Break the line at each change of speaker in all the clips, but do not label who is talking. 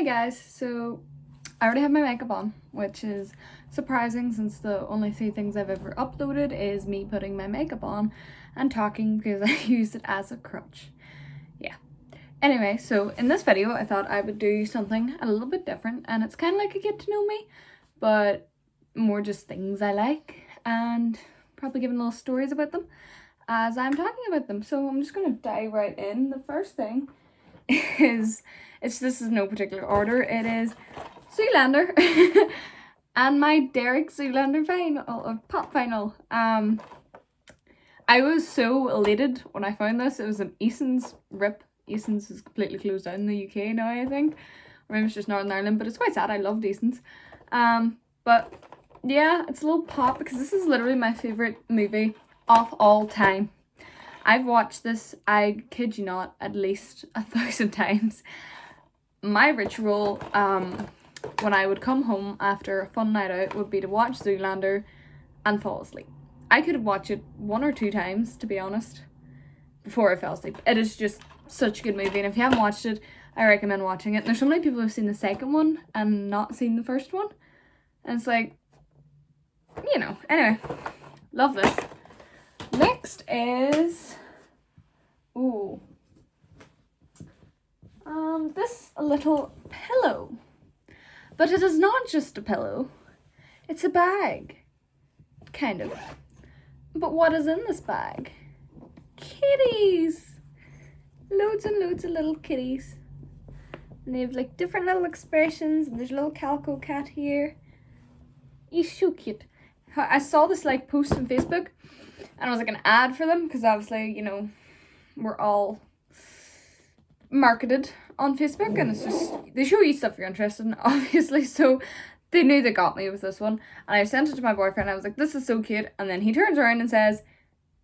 Hi guys, so I already have my makeup on, which is surprising since the only 3 things I've ever uploaded is me putting my makeup on and talking because I used it as a crutch. Yeah. Anyway, so in this video I thought I would do something a little bit different, and it's kind of like a get to know me, but more just things I like and probably giving little stories about them as I'm talking about them. So I'm just going to dive right in. The first thing is, this is no particular order, it is Zoolander and my Derek Zoolander final, or pop final. I was so elated when I found this. It was an Eason's rip. Eason's is completely closed down in the UK now, I think. Or maybe it's just Northern Ireland, but it's quite sad. I loved Eason's. But yeah, it's a little pop because this is literally my favourite movie of all time. I've watched this, I kid you not, at least 1,000 times. My ritual when I would come home after a fun night out would be to watch Zoolander and fall asleep. I could have watched it 1 or 2 times, to be honest, before I fell asleep. It is just such a good movie, and if you haven't watched it, I recommend watching it. There's so many people who've seen the second one and not seen the first one, and it's like, you know, anyway, love this. Next is, this little pillow. But it is not just a pillow, it's a bag. Kind of. But what is in this bag? Kitties! Loads and loads of little kitties. And they have like different little expressions, and there's a little calico cat here. He's so cute. I saw this like post on Facebook, and it was like an ad for them, because obviously, you know, we're all marketed on Facebook, and it's just, they show you stuff you're interested in, obviously, so they knew they got me with this one, and I sent it to my boyfriend. I was like, this is so cute, and then he turns around and says,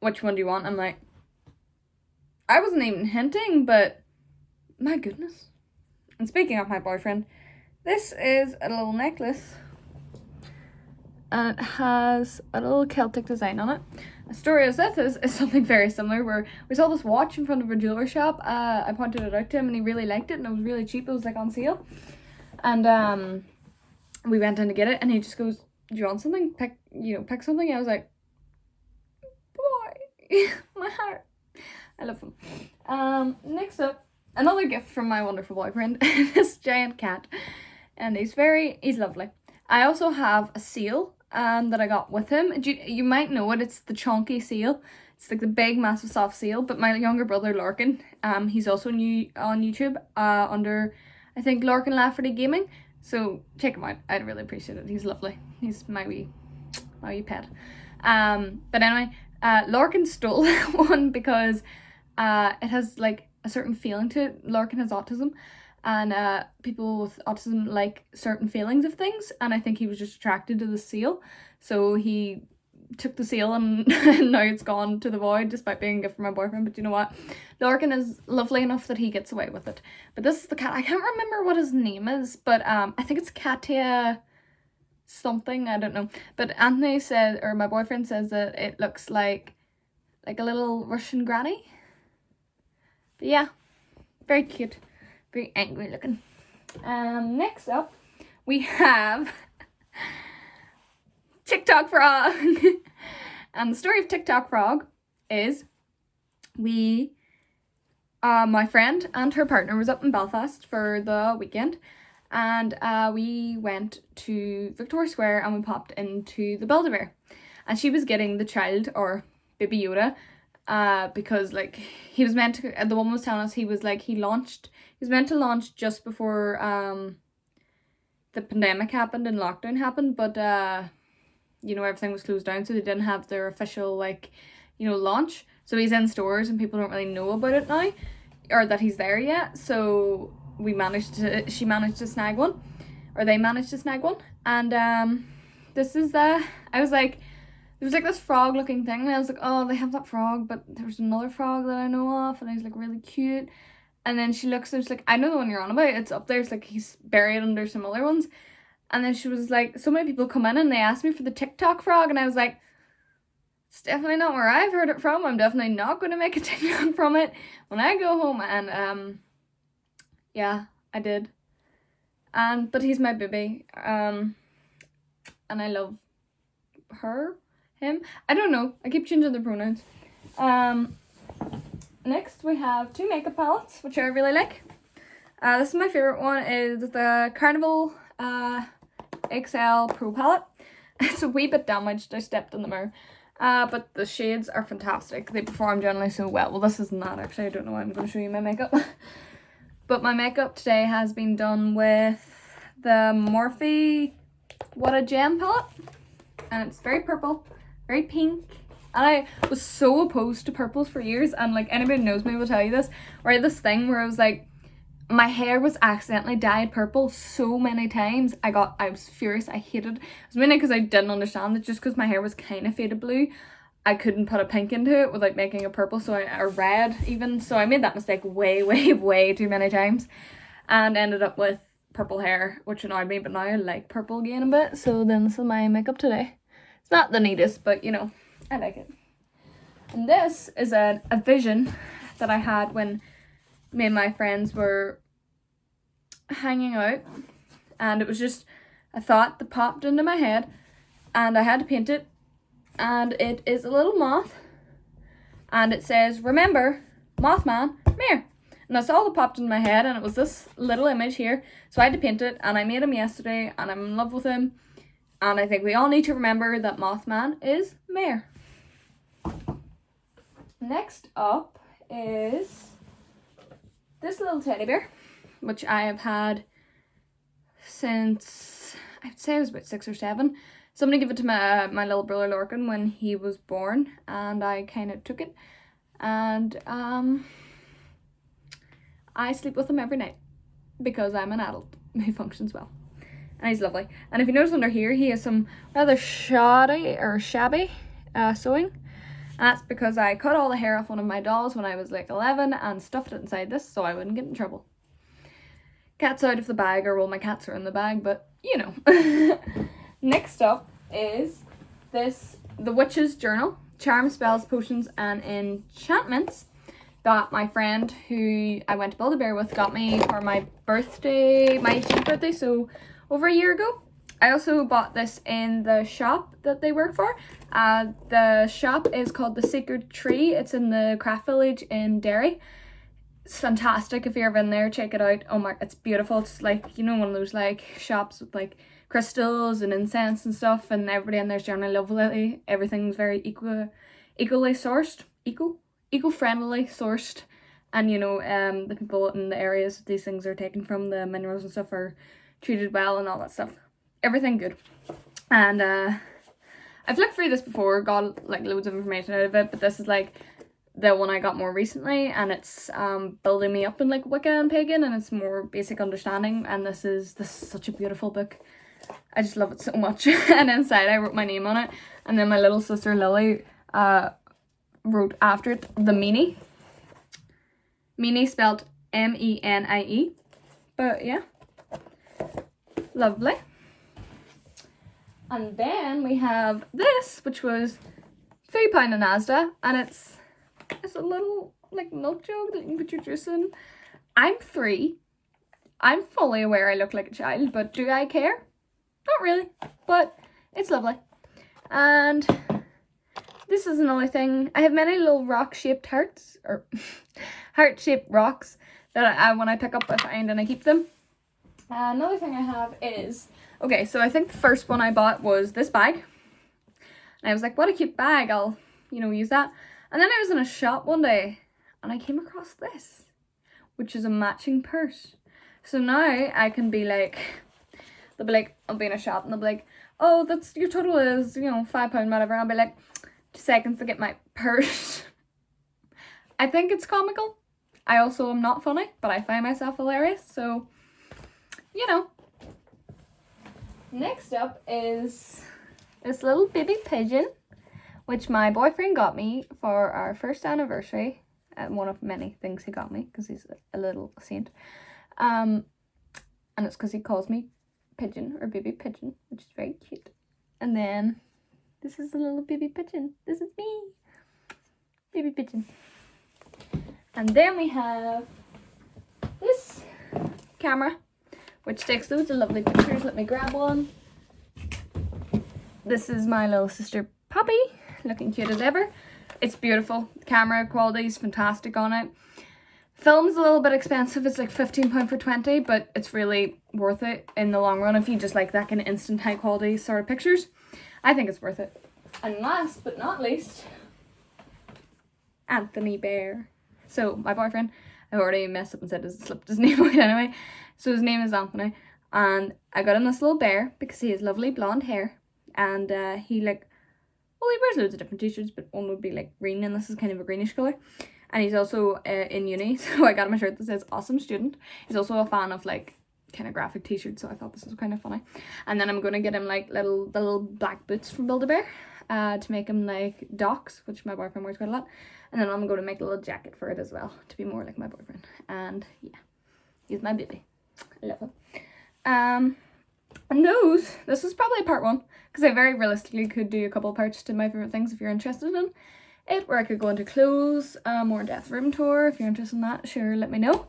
which one do you want? I'm like, I wasn't even hinting, but my goodness. And speaking of my boyfriend, this is a little necklace, and it has a little Celtic design on it. The story is this is something very similar, where we saw this watch in front of a jeweler shop. I pointed it out to him and he really liked it, and it was really cheap. It was like on sale, and we went in to get it, and he just goes, do you want something? Pick something. I was like, boy, my heart. I love him. Next up, another gift from my wonderful boyfriend, this giant cat, and he's lovely. I also have a seal that I got with him. You might know it. It's the chunky seal. It's like the big, massive, soft seal. But my younger brother, Larkin, he's also new on YouTube under, I think, Larkin Lafferty Gaming. So check him out. I'd really appreciate it. He's lovely. He's my wee pet. But anyway, Larkin stole one because it has like a certain feeling to it. Larkin has autism, and people with autism like certain feelings of things, and I think he was just attracted to the seal, so he took the seal, and now it's gone to the void despite being a gift from my boyfriend. But you know what, Larkin is lovely enough that he gets away with it. But this is the cat. I can't remember what his name is, but I think it's Katia something, I don't know. But Anthony said, or my boyfriend says, that it looks like a little Russian granny. But yeah, very cute. Very angry looking. Next up, we have TikTok Frog. And the story of TikTok Frog is, my friend and her partner was up in Belfast for the weekend, and we went to Victoria Square, and we popped into the Build-A-Bear, and she was getting the child, or Baby Yoda, because like he was meant to, the woman was telling us he was meant to launch just before the pandemic happened and lockdown happened, but you know, everything was closed down, so they didn't have their official, like, you know, launch. So he's in stores and people don't really know about it now, or that he's there yet. So she managed to snag one, or they managed to snag one. And this is I was like, there was like this frog looking thing, and I was like, oh, they have that frog, but there's another frog that I know of, and he's like really cute. And then she looks, and she's like, I know the one you're on about, it's up there, it's like he's buried under some other ones. And then she was like, so many people come in and they ask me for the TikTok frog, and I was like, it's definitely not where I've heard it from. I'm definitely not going to make a TikTok from it when I go home. And yeah, I did. but he's my baby. And I love him. I don't know. I keep changing the pronouns. Next we have 2 makeup palettes, which I really like. This is my favorite one. Is the Carnival XL Pro palette. It's a wee bit damaged. I stepped in the mirror. But the shades are fantastic. They perform generally so well. Well, this isn't that actually. I don't know why I'm going to show you my makeup. But my makeup today has been done with the Morphe What a Gem palette. And it's very purple, very pink. And I was so opposed to purples for years. And like anybody who knows me will tell you this. Or I had this thing where I was like, my hair was accidentally dyed purple so many times. I was furious. I hated it. It was mainly because I didn't understand that just because my hair was kind of faded blue, I couldn't put a pink into it without making it purple, or red even. So I made that mistake way too many times and ended up with purple hair, which annoyed me, but now I like purple again a bit. So then this is my makeup today. It's not the neatest, but you know, I like it. And this is a vision that I had when me and my friends were hanging out, and it was just a thought that popped into my head, and I had to paint it, and it is a little moth, and it says, "Remember, Mothman, come here." And that's all that popped into my head, and it was this little image here, so I had to paint it, and I made him yesterday, and I'm in love with him, and I think we all need to remember that Mothman is Mayor. Next up is this little teddy bear, which I have had since, I'd say I was about 6 or 7. Somebody gave it to my little brother Lorcan when he was born, and I kind of took it, and I sleep with him every night because I'm an adult who functions well, and he's lovely. And if you notice under here, he has some rather shabby sewing. And that's because I cut all the hair off one of my dolls when I was like 11 and stuffed it inside this so I wouldn't get in trouble. Cat's out of the bag, or well, my cats are in the bag, but you know. Next up is the Witch's Journal, Charms, Spells, Potions, and Enchantments that my friend who I went to Build-A-Bear with got me for my birthday, my 18th birthday, so over a year ago. I also bought this in the shop that they work for. The shop is called The Sacred Tree. It's in the Craft Village in Derry. It's fantastic. If you're ever in there, check it out. Oh my, it's beautiful. It's like, you know, one of those like shops with like crystals and incense and stuff, and everybody in there's generally lovely. Everything's very eco-friendly sourced, and you know, the people in the areas these things are taken from, the minerals and stuff, are treated well and all that stuff. Everything good. And I've looked through this before, got like loads of information out of it, but this is like the one I got more recently, and it's building me up in like Wicca and Pagan, and it's more basic understanding, and this is such a beautiful book. I just love it so much. And inside I wrote my name on it, and then my little sister Lily wrote after it the Meanie. Meanie spelled M-E-N-I-E. But yeah, lovely. And then we have this, which was £3 in Asda, and it's a little like milk jug that you can put your juice in. I'm 3. I'm fully aware I look like a child, but do I care? Not really, but it's lovely. And this is another thing. I have many little rock-shaped hearts, or heart-shaped rocks that I when I pick up I find and I keep them. Another thing I have is, okay, so I think the first one I bought was this bag. And I was like, what a cute bag, I'll, you know, use that. And then I was in a shop one day and I came across this, which is a matching purse. So now I can be like, they'll be like, I'll be in a shop and they'll be like, oh, that's, your total is, you know, £5, whatever. I'll be like, 2 seconds to get my purse. I think it's comical. I also am not funny, but I find myself hilarious, so, you know. Next up is this little baby pigeon, which my boyfriend got me for our first anniversary. One of many things he got me, because he's a little saint. And it's because he calls me Pigeon, or baby pigeon, which is very cute. And then this is the little baby pigeon. This is me, baby pigeon. And then we have this camera, which takes loads of lovely pictures. Let me grab one. This is my little sister Poppy, looking cute as ever. It's beautiful. The camera quality is fantastic on it. Film's a little bit expensive. It's like £15 for 20, but it's really worth it in the long run if you just like that kind of instant high quality sort of pictures. I think it's worth it. And last but not least, Anthony Bear. So my boyfriend, I already messed up and slipped his name out anyway. So his name is Anthony, and I got him this little bear because he has lovely blonde hair, and he wears loads of different t-shirts, but one would be like green, and this is kind of a greenish colour. And he's also in uni, so I got him a shirt that says awesome student. He's also a fan of like kind of graphic t-shirts, so I thought this was kind of funny. And then I'm going to get him like little black boots from Build-A-Bear to make him like docks, which my boyfriend wears quite a lot. And then I'm going to make a little jacket for it as well to be more like my boyfriend. And yeah, he's my baby. I love him. And this is probably part 1, because I very realistically could do a couple of parts to my favourite things if you're interested in it, where I could go into clothes, more in-depth room tour. If you're interested in that, sure, let me know.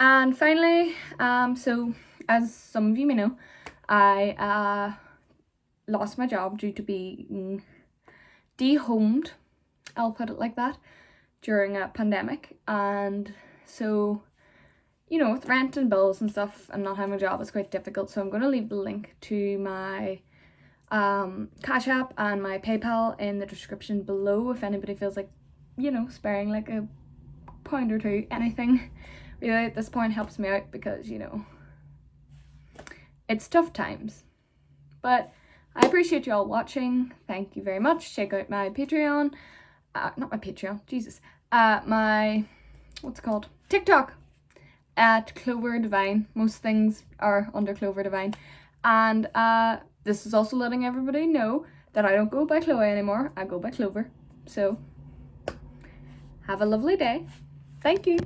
And finally, so as some of you may know, I lost my job due to being dehomed, I'll put it like that, during a pandemic. And so, you know, with rent and bills and stuff and not having a job, it's quite difficult. So I'm going to leave the link to my Cash App and my PayPal in the description below if anybody feels like, you know, sparing like a pound or two, anything really at this point helps me out, because, you know, it's tough times. But I appreciate you all watching. Thank you very much. Check out my Patreon, not my Patreon, Jesus, my, what's it called, TikTok at Cloverdivine. Most things are under Cloverdivine. And this is also letting everybody know that I don't go by Chloe anymore. I go by Clover. So have a lovely day. Thank you.